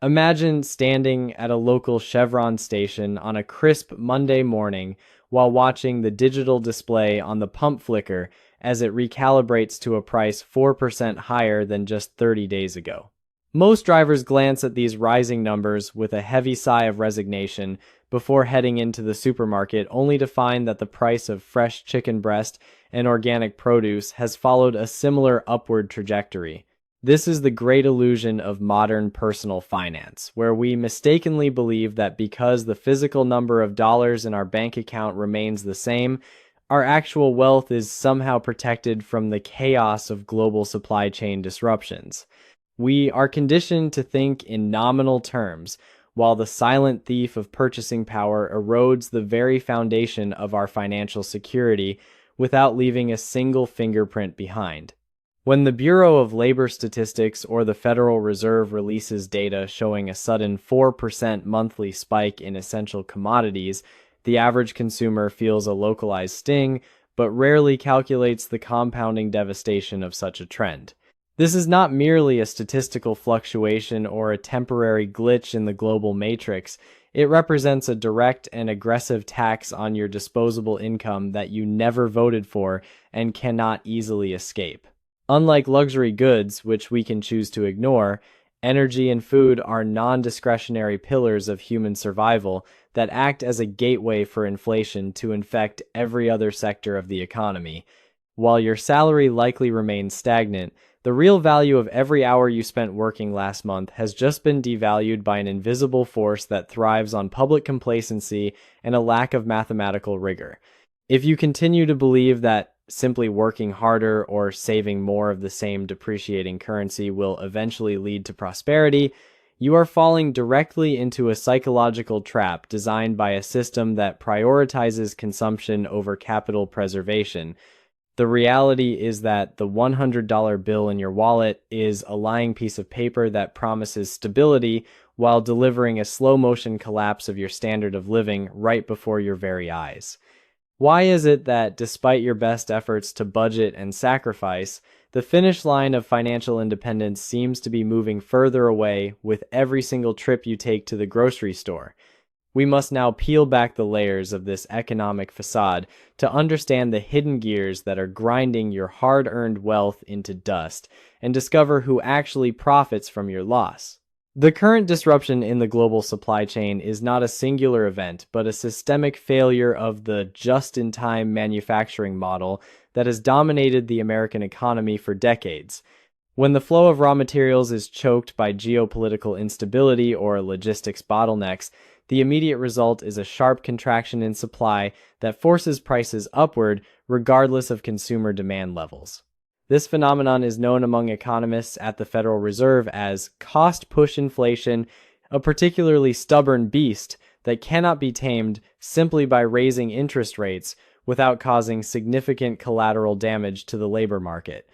Imagine standing at a local Chevron station on a crisp Monday morning while watching the digital display on the pump flicker as it recalibrates to a price 4% higher than just 30 days ago. Most drivers glance at these rising numbers with a heavy sigh of resignation before heading into the supermarket, only to find that the price of fresh chicken breast and organic produce has followed a similar upward trajectory. This is the great illusion of modern personal finance, where we mistakenly believe that because the physical number of dollars in our bank account remains the same, our actual wealth is somehow protected from the chaos of global supply chain disruptions. We are conditioned to think in nominal terms, while the silent thief of purchasing power erodes the very foundation of our financial security without leaving a single fingerprint behind. When the Bureau of Labor Statistics or the Federal Reserve releases data showing a sudden 4% monthly spike in essential commodities, the average consumer feels a localized sting, but rarely calculates the compounding devastation of such a trend. This is not merely a statistical fluctuation or a temporary glitch in the global matrix. It represents a direct and aggressive tax on your disposable income that you never voted for and cannot easily escape. Unlike luxury goods, which we can choose to ignore, energy and food are non-discretionary pillars of human survival that act as a gateway for inflation to infect every other sector of the economy. While your salary likely remains stagnant, the real value of every hour you spent working last month has just been devalued by an invisible force that thrives on public complacency and a lack of mathematical rigor. If you continue to believe that simply working harder or saving more of the same depreciating currency will eventually lead to prosperity, you are falling directly into a psychological trap designed by a system that prioritizes consumption over capital preservation. The reality is that the $100 bill in your wallet is a lying piece of paper that promises stability while delivering a slow-motion collapse of your standard of living right before your very eyes. Why is it that despite your best efforts to budget and sacrifice, the finish line of financial independence seems to be moving further away with every single trip you take to the grocery store? We must now peel back the layers of this economic facade to understand the hidden gears that are grinding your hard-earned wealth into dust and discover who actually profits from your loss. The current disruption in the global supply chain is not a singular event, but a systemic failure of the just-in-time manufacturing model that has dominated the American economy for decades. When the flow of raw materials is choked by geopolitical instability or logistics bottlenecks, the immediate result is a sharp contraction in supply that forces prices upward regardless of consumer demand levels. This phenomenon is known among economists at the Federal Reserve as cost-push inflation, a particularly stubborn beast that cannot be tamed simply by raising interest rates without causing significant collateral damage to the labor market.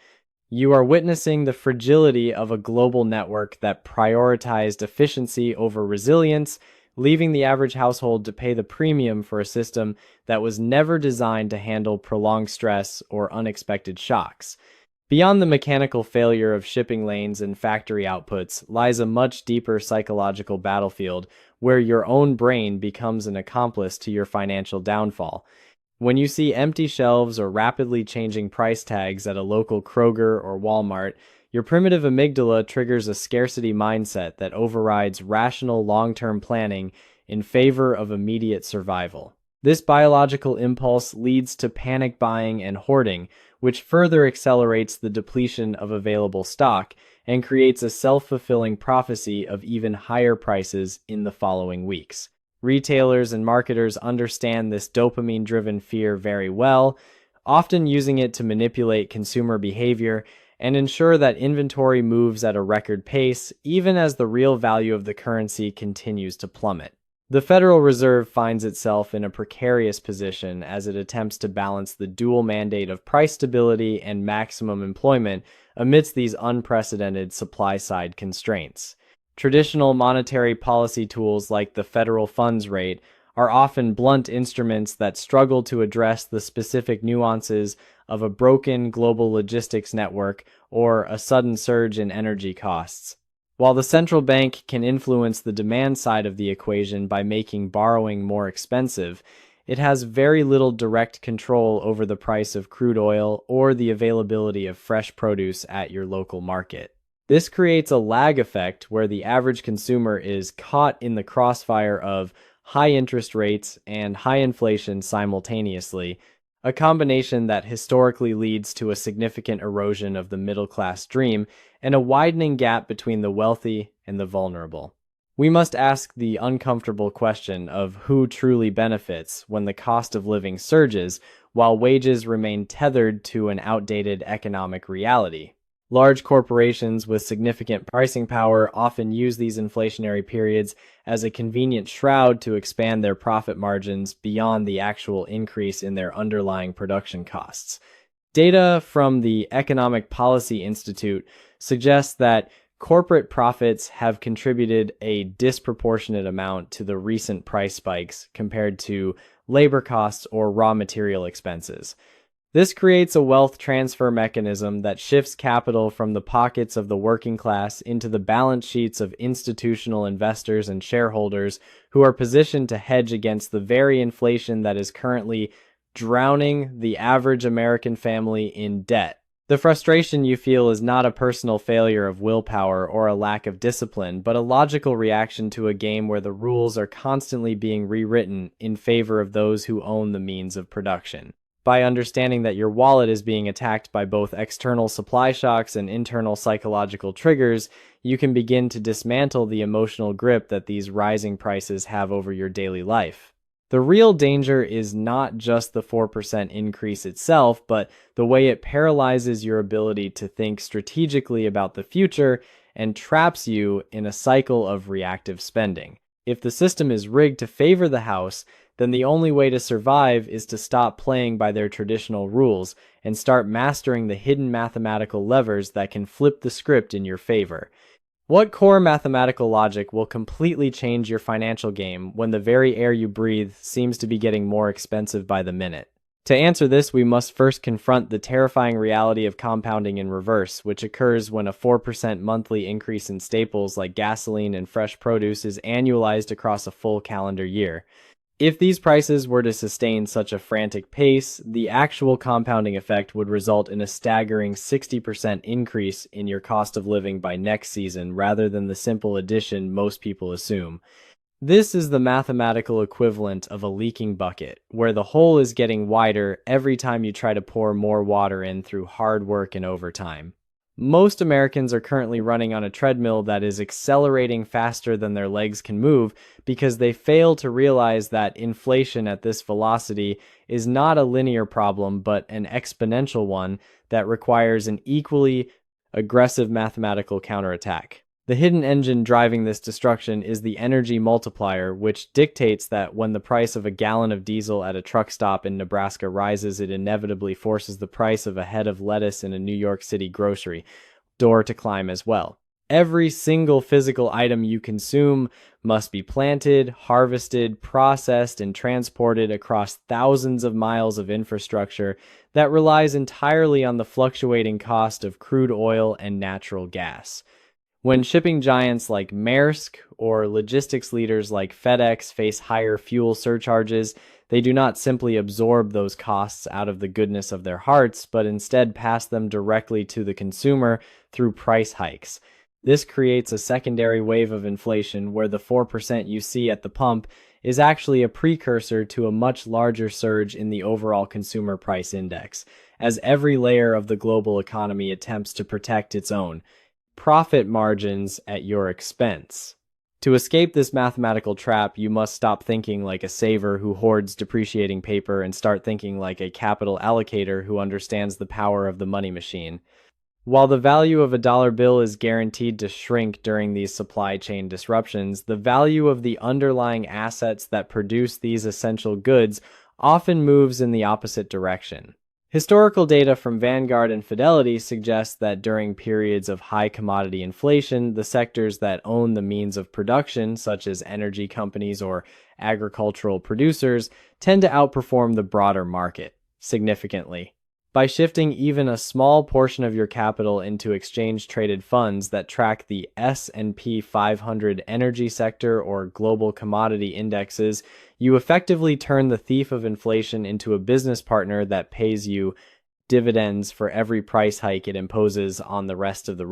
You are witnessing the fragility of a global network that prioritized efficiency over resilience, leaving the average household to pay the premium for a system that was never designed to handle prolonged stress or unexpected shocks. Beyond the mechanical failure of shipping lanes and factory outputs lies a much deeper psychological battlefield where your own brain becomes an accomplice to your financial downfall. When you see empty shelves or rapidly changing price tags at a local Kroger or Walmart, your primitive amygdala triggers a scarcity mindset that overrides rational long-term planning in favor of immediate survival. This biological impulse leads to panic buying and hoarding, which further accelerates the depletion of available stock and creates a self-fulfilling prophecy of even higher prices in the following weeks. Retailers and marketers understand this dopamine-driven fear very well, often using it to manipulate consumer behavior and ensure that inventory moves at a record pace, even as the real value of the currency continues to plummet. The Federal Reserve finds itself in a precarious position as it attempts to balance the dual mandate of price stability and maximum employment amidst these unprecedented supply-side constraints. Traditional monetary policy tools like the federal funds rate are often blunt instruments that struggle to address the specific nuances of a broken global logistics network or a sudden surge in energy costs. While the central bank can influence the demand side of the equation by making borrowing more expensive, it has very little direct control over the price of crude oil or the availability of fresh produce at your local market. This creates a lag effect where the average consumer is caught in the crossfire of high interest rates and high inflation simultaneously, a combination that historically leads to a significant erosion of the middle class dream and a widening gap between the wealthy and the vulnerable. We must ask the uncomfortable question of who truly benefits when the cost of living surges while wages remain tethered to an outdated economic reality. Large corporations with significant pricing power often use these inflationary periods as a convenient shroud to expand their profit margins beyond the actual increase in their underlying production costs. Data from the Economic Policy Institute suggests that corporate profits have contributed a disproportionate amount to the recent price spikes compared to labor costs or raw material expenses. This creates a wealth transfer mechanism that shifts capital from the pockets of the working class into the balance sheets of institutional investors and shareholders who are positioned to hedge against the very inflation that is currently drowning the average American family in debt. The frustration you feel is not a personal failure of willpower or a lack of discipline, but a logical reaction to a game where the rules are constantly being rewritten in favor of those who own the means of production. By understanding that your wallet is being attacked by both external supply shocks and internal psychological triggers, you can begin to dismantle the emotional grip that these rising prices have over your daily life. The real danger is not just the 4% increase itself, but the way it paralyzes your ability to think strategically about the future and traps you in a cycle of reactive spending. If the system is rigged to favor the house, then the only way to survive is to stop playing by their traditional rules and start mastering the hidden mathematical levers that can flip the script in your favor. What core mathematical logic will completely change your financial game when the very air you breathe seems to be getting more expensive by the minute? To answer this, we must first confront the terrifying reality of compounding in reverse, which occurs when a 4% monthly increase in staples like gasoline and fresh produce is annualized across a full calendar year. If these prices were to sustain such a frantic pace, the actual compounding effect would result in a staggering 60% increase in your cost of living by next season rather than the simple addition most people assume. This is the mathematical equivalent of a leaking bucket, where the hole is getting wider every time you try to pour more water in through hard work and overtime. Most Americans are currently running on a treadmill that is accelerating faster than their legs can move because they fail to realize that inflation at this velocity is not a linear problem but an exponential one that requires an equally aggressive mathematical counterattack. The hidden engine driving this destruction is the energy multiplier, which dictates that when the price of a gallon of diesel at a truck stop in Nebraska rises, it inevitably forces the price of a head of lettuce in a New York City grocery store to climb as well. Every single physical item you consume must be planted, harvested, processed, and transported across thousands of miles of infrastructure that relies entirely on the fluctuating cost of crude oil and natural gas. When shipping giants like Maersk or logistics leaders like FedEx face higher fuel surcharges, they do not simply absorb those costs out of the goodness of their hearts, but instead pass them directly to the consumer through price hikes. This creates a secondary wave of inflation where the 4% you see at the pump is actually a precursor to a much larger surge in the overall consumer price index, as every layer of the global economy attempts to protect its own profit margins at your expense. To escape this mathematical trap, you must stop thinking like a saver who hoards depreciating paper and start thinking like a capital allocator who understands the power of the money machine. While the value of a dollar bill is guaranteed to shrink during these supply chain disruptions, the value of the underlying assets that produce these essential goods often moves in the opposite direction. Historical data from Vanguard and Fidelity suggests that during periods of high commodity inflation, the sectors that own the means of production, such as energy companies or agricultural producers, tend to outperform the broader market significantly. By shifting even a small portion of your capital into exchange-traded funds that track the S&P 500 energy sector or global commodity indexes, you effectively turn the thief of inflation into a business partner that pays you dividends for every price hike it imposes on the rest of the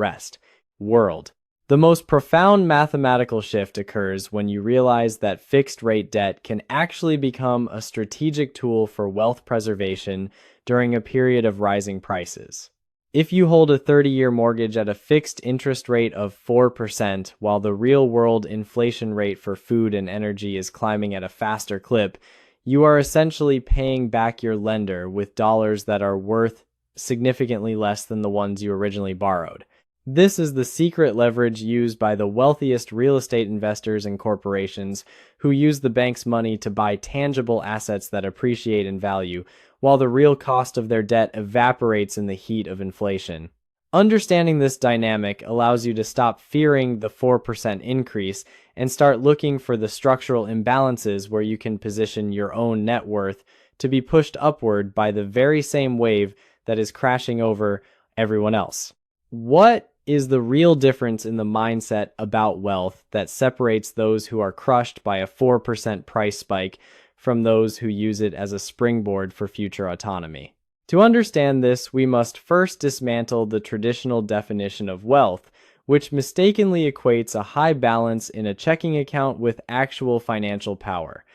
world. The most profound mathematical shift occurs when you realize that fixed rate debt can actually become a strategic tool for wealth preservation during a period of rising prices. If you hold a 30-year mortgage at a fixed interest rate of 4%, while the real-world inflation rate for food and energy is climbing at a faster clip, you are essentially paying back your lender with dollars that are worth significantly less than the ones you originally borrowed. This is the secret leverage used by the wealthiest real estate investors and corporations who use the bank's money to buy tangible assets that appreciate in value, while the real cost of their debt evaporates in the heat of inflation. Understanding this dynamic allows you to stop fearing the 4% increase and start looking for the structural imbalances where you can position your own net worth to be pushed upward by the very same wave that is crashing over everyone else. What is the real difference in the mindset about wealth that separates those who are crushed by a 4% price spike from those who use it as a springboard for future autonomy? To understand this, we must first dismantle the traditional definition of wealth, which mistakenly equates a high balance in a checking account with actual financial power.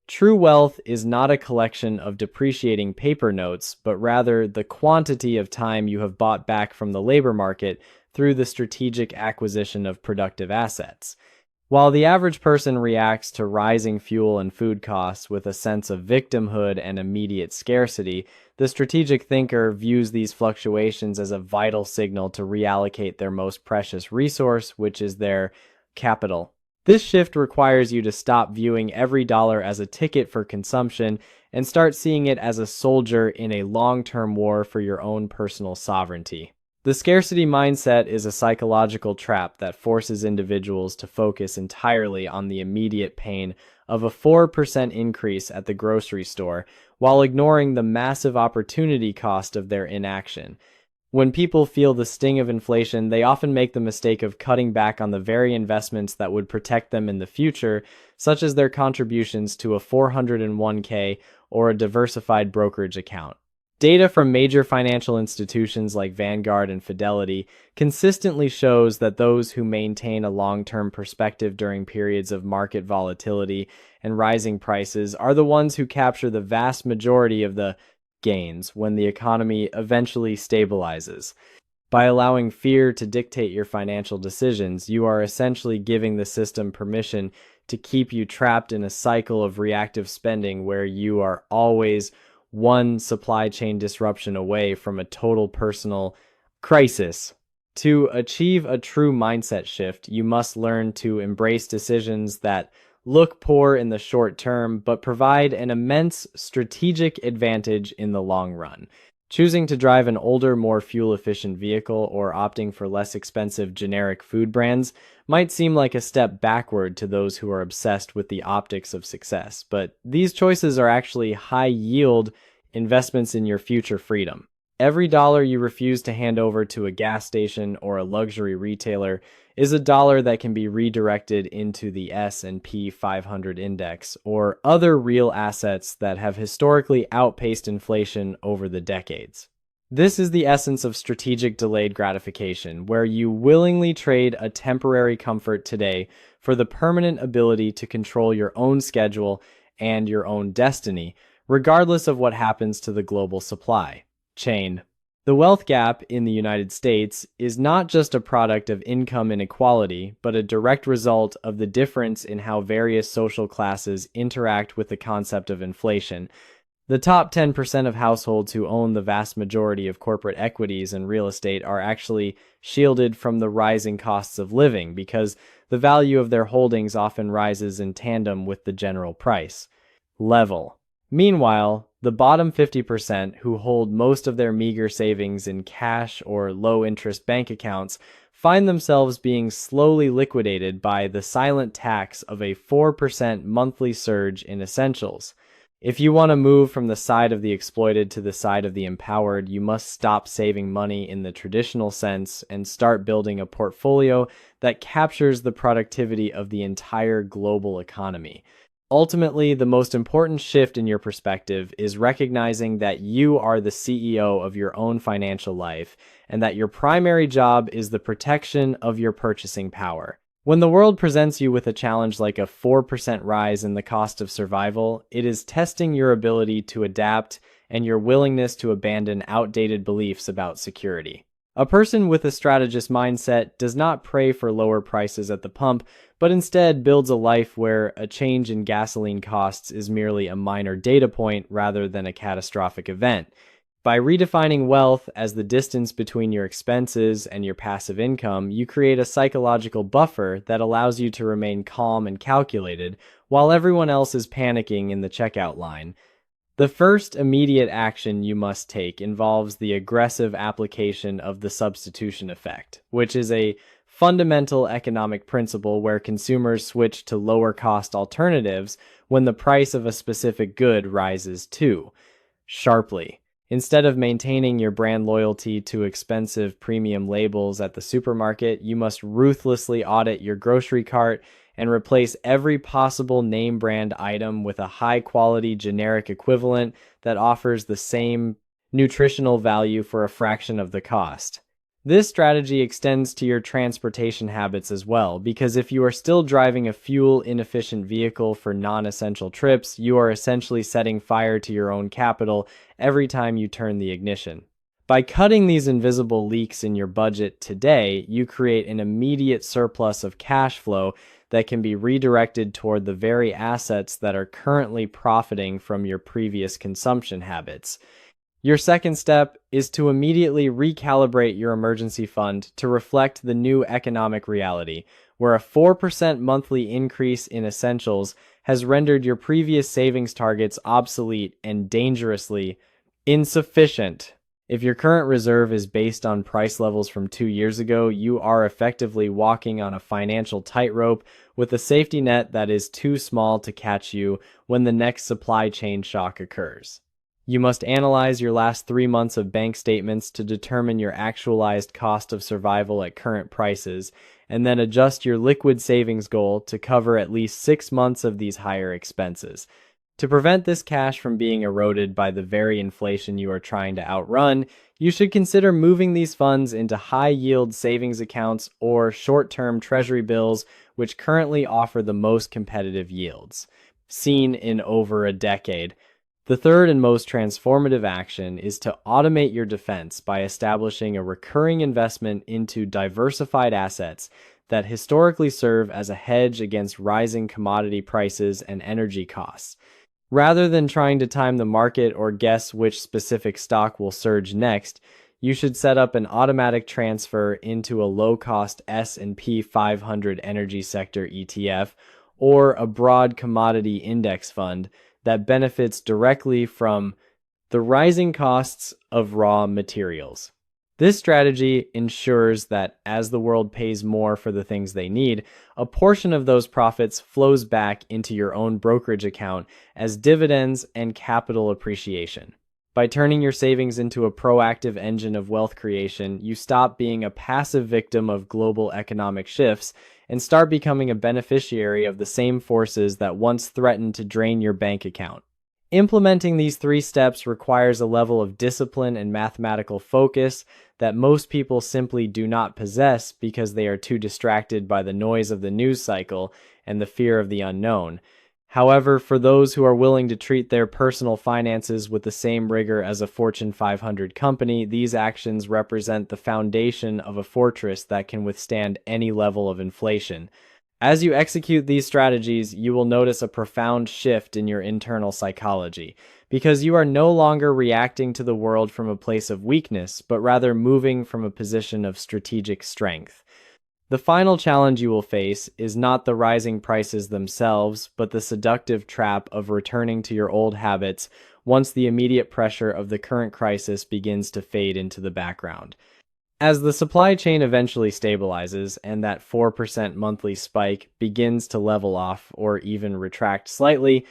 True wealth is not a collection of depreciating paper notes, but rather the quantity of time you have bought back from the labor market through the strategic acquisition of productive assets. While the average person reacts to rising fuel and food costs with a sense of victimhood and immediate scarcity, the strategic thinker views these fluctuations as a vital signal to reallocate their most precious resource, which is their capital. This shift requires you to stop viewing every dollar as a ticket for consumption and start seeing it as a soldier in a long-term war for your own personal sovereignty. The scarcity mindset is a psychological trap that forces individuals to focus entirely on the immediate pain of a 4% increase at the grocery store while ignoring the massive opportunity cost of their inaction. When people feel the sting of inflation, they often make the mistake of cutting back on the very investments that would protect them in the future, such as their contributions to a 401k or a diversified brokerage account. Data from major financial institutions like Vanguard and Fidelity consistently shows that those who maintain a long-term perspective during periods of market volatility and rising prices are the ones who capture the vast majority of the gains when the economy eventually stabilizes. By allowing fear to dictate your financial decisions, you are essentially giving the system permission to keep you trapped in a cycle of reactive spending where you are always one supply chain disruption away from a total personal crisis. To achieve a true mindset shift, you must learn to embrace decisions that look poor in the short term, but provide an immense strategic advantage in the long run. Choosing to drive an older, more fuel-efficient vehicle or opting for less expensive generic food brands might seem like a step backward to those who are obsessed with the optics of success, but these choices are actually high-yield investments in your future freedom. Every dollar you refuse to hand over to a gas station or a luxury retailer is a dollar that can be redirected into the S&P 500 index or other real assets that have historically outpaced inflation over the decades. This is the essence of strategic delayed gratification, where you willingly trade a temporary comfort today for the permanent ability to control your own schedule and your own destiny, regardless of what happens to the global supply chain. The wealth gap in the United States is not just a product of income inequality, but a direct result of the difference in how various social classes interact with the concept of inflation. The top 10% of households who own the vast majority of corporate equities and real estate are actually shielded from the rising costs of living because the value of their holdings often rises in tandem with the general price level. Meanwhile, the bottom 50% who hold most of their meager savings in cash or low-interest bank accounts find themselves being slowly liquidated by the silent tax of a 4% monthly surge in essentials. If you want to move from the side of the exploited to the side of the empowered, you must stop saving money in the traditional sense and start building a portfolio that captures the productivity of the entire global economy. Ultimately, the most important shift in your perspective is recognizing that you are the CEO of your own financial life and that your primary job is the protection of your purchasing power. When the world presents you with a challenge like a 4% rise in the cost of survival, it is testing your ability to adapt and your willingness to abandon outdated beliefs about security. A person with a strategist mindset does not pray for lower prices at the pump, but instead builds a life where a change in gasoline costs is merely a minor data point rather than a catastrophic event. By redefining wealth as the distance between your expenses and your passive income, you create a psychological buffer that allows you to remain calm and calculated while everyone else is panicking in the checkout line. The first immediate action you must take involves the aggressive application of the substitution effect, which is a fundamental economic principle where consumers switch to lower cost alternatives when the price of a specific good rises too sharply. Instead of maintaining your brand loyalty to expensive premium labels at the supermarket, you must ruthlessly audit your grocery cart and replace every possible name brand item with a high quality generic equivalent that offers the same nutritional value for a fraction of the cost. This strategy extends to your transportation habits as well, because if you are still driving a fuel-inefficient vehicle for non-essential trips, you are essentially setting fire to your own capital every time you turn the ignition. By cutting these invisible leaks in your budget today, you create an immediate surplus of cash flow that can be redirected toward the very assets that are currently profiting from your previous consumption habits. Your second step is to immediately recalibrate your emergency fund to reflect the new economic reality, where a 4% monthly increase in essentials has rendered your previous savings targets obsolete and dangerously insufficient. If your current reserve is based on price levels from 2 years ago, you are effectively walking on a financial tightrope with a safety net that is too small to catch you when the next supply chain shock occurs. You must analyze your last 3 months of bank statements to determine your actualized cost of survival at current prices, and then adjust your liquid savings goal to cover at least 6 months of these higher expenses. To prevent this cash from being eroded by the very inflation you are trying to outrun, you should consider moving these funds into high-yield savings accounts or short-term treasury bills, which currently offer the most competitive yields, seen in over a decade. The third and most transformative action is to automate your defense by establishing a recurring investment into diversified assets that historically serve as a hedge against rising commodity prices and energy costs. Rather than trying to time the market or guess which specific stock will surge next, you should set up an automatic transfer into a low-cost S&P 500 energy sector ETF or a broad commodity index fund that benefits directly from the rising costs of raw materials. This strategy ensures that as the world pays more for the things they need, a portion of those profits flows back into your own brokerage account as dividends and capital appreciation. By turning your savings into a proactive engine of wealth creation, you stop being a passive victim of global economic shifts and start becoming a beneficiary of the same forces that once threatened to drain your bank account. Implementing these 3 steps requires a level of discipline and mathematical focus that most people simply do not possess because they are too distracted by the noise of the news cycle and the fear of the unknown. However, for those who are willing to treat their personal finances with the same rigor as a Fortune 500 company, these actions represent the foundation of a fortress that can withstand any level of inflation. As you execute these strategies, you will notice a profound shift in your internal psychology, because you are no longer reacting to the world from a place of weakness, but rather moving from a position of strategic strength. The final challenge you will face is not the rising prices themselves, but the seductive trap of returning to your old habits once the immediate pressure of the current crisis begins to fade into the background. As the supply chain eventually stabilizes and that 4% monthly spike begins to level off or even retract slightly,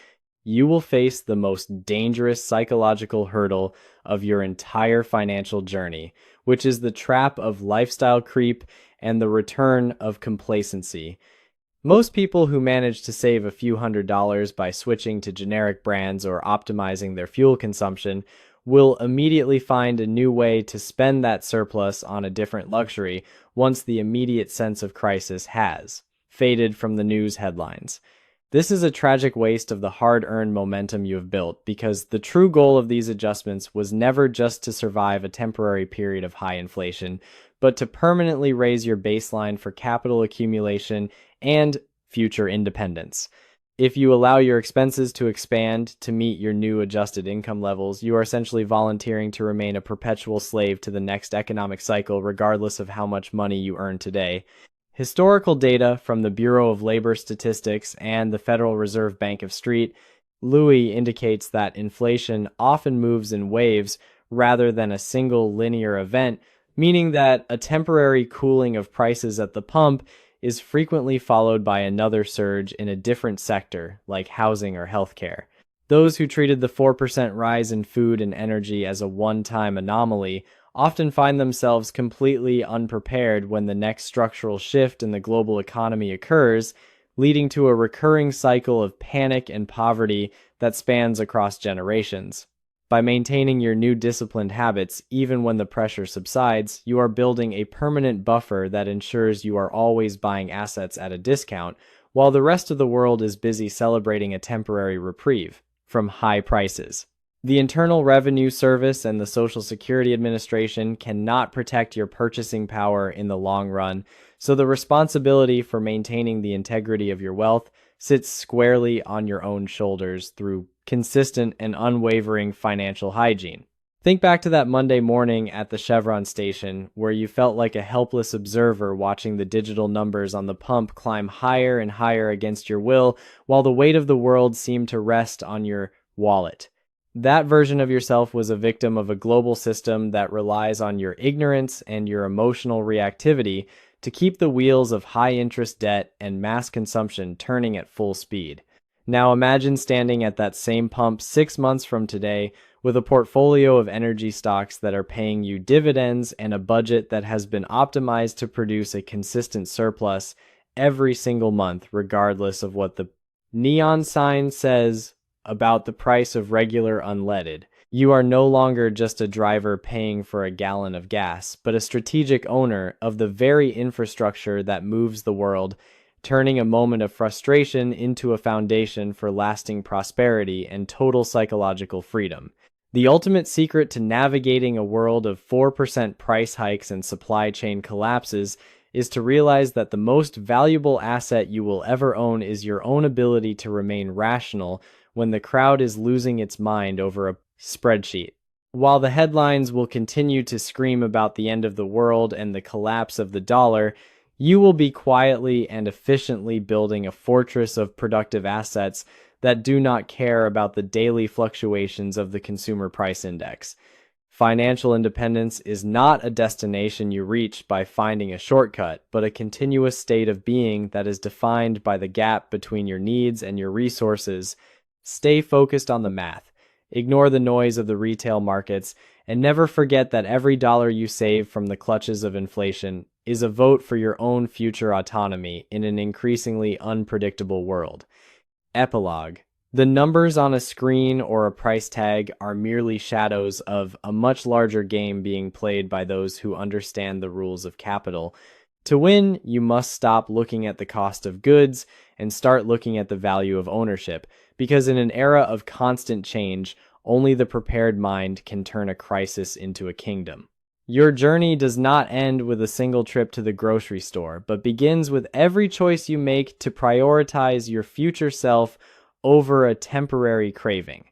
you will face the most dangerous psychological hurdle of your entire financial journey, which is the trap of lifestyle creep and the return of complacency. Most people who manage to save a few $100s by switching to generic brands or optimizing their fuel consumption will immediately find a new way to spend that surplus on a different luxury once the immediate sense of crisis has faded from the news headlines. This is a tragic waste of the hard-earned momentum you have built, because the true goal of these adjustments was never just to survive a temporary period of high inflation, but to permanently raise your baseline for capital accumulation and future independence. If you allow your expenses to expand to meet your new adjusted income levels, you are essentially volunteering to remain a perpetual slave to the next economic cycle, regardless of how much money you earn today. Historical data from the Bureau of Labor Statistics and the Federal Reserve Bank of St. Louis indicates that inflation often moves in waves rather than a single linear event, meaning that a temporary cooling of prices at the pump is frequently followed by another surge in a different sector, like housing or healthcare. Those who treated the 4% rise in food and energy as a one-time anomaly often find themselves completely unprepared when the next structural shift in the global economy occurs, leading to a recurring cycle of panic and poverty that spans across generations. By maintaining your new disciplined habits, even when the pressure subsides, you are building a permanent buffer that ensures you are always buying assets at a discount, while the rest of the world is busy celebrating a temporary reprieve from high prices. The Internal Revenue Service and the Social Security Administration cannot protect your purchasing power in the long run, so the responsibility for maintaining the integrity of your wealth sits squarely on your own shoulders through consistent and unwavering financial hygiene. Think back to that Monday morning at the Chevron station where you felt like a helpless observer watching the digital numbers on the pump climb higher and higher against your will, while the weight of the world seemed to rest on your wallet. That version of yourself was a victim of a global system that relies on your ignorance and your emotional reactivity to keep the wheels of high-interest debt and mass consumption turning at full speed. Now imagine standing at that same pump 6 months from today with a portfolio of energy stocks that are paying you dividends and a budget that has been optimized to produce a consistent surplus every single month, regardless of what the neon sign says about the price of regular unleaded. You are no longer just a driver paying for a gallon of gas, but a strategic owner of the very infrastructure that moves the world, turning a moment of frustration into a foundation for lasting prosperity and total psychological freedom. The ultimate secret to navigating a world of 4% price hikes and supply chain collapses is to realize that the most valuable asset you will ever own is your own ability to remain rational when the crowd is losing its mind over a spreadsheet. While the headlines will continue to scream about the end of the world and the collapse of the dollar, you will be quietly and efficiently building a fortress of productive assets that do not care about the daily fluctuations of the consumer price index. Financial independence is not a destination you reach by finding a shortcut, but a continuous state of being that is defined by the gap between your needs and your resources. Stay focused on the math. Ignore the noise of the retail markets, and never forget that every dollar you save from the clutches of inflation is a vote for your own future autonomy in an increasingly unpredictable world. Epilogue. The numbers on a screen or a price tag are merely shadows of a much larger game being played by those who understand the rules of capital. To win, you must stop looking at the cost of goods and start looking at the value of ownership, because in an era of constant change, only the prepared mind can turn a crisis into a kingdom. Your journey does not end with a single trip to the grocery store, but begins with every choice you make to prioritize your future self over a temporary craving.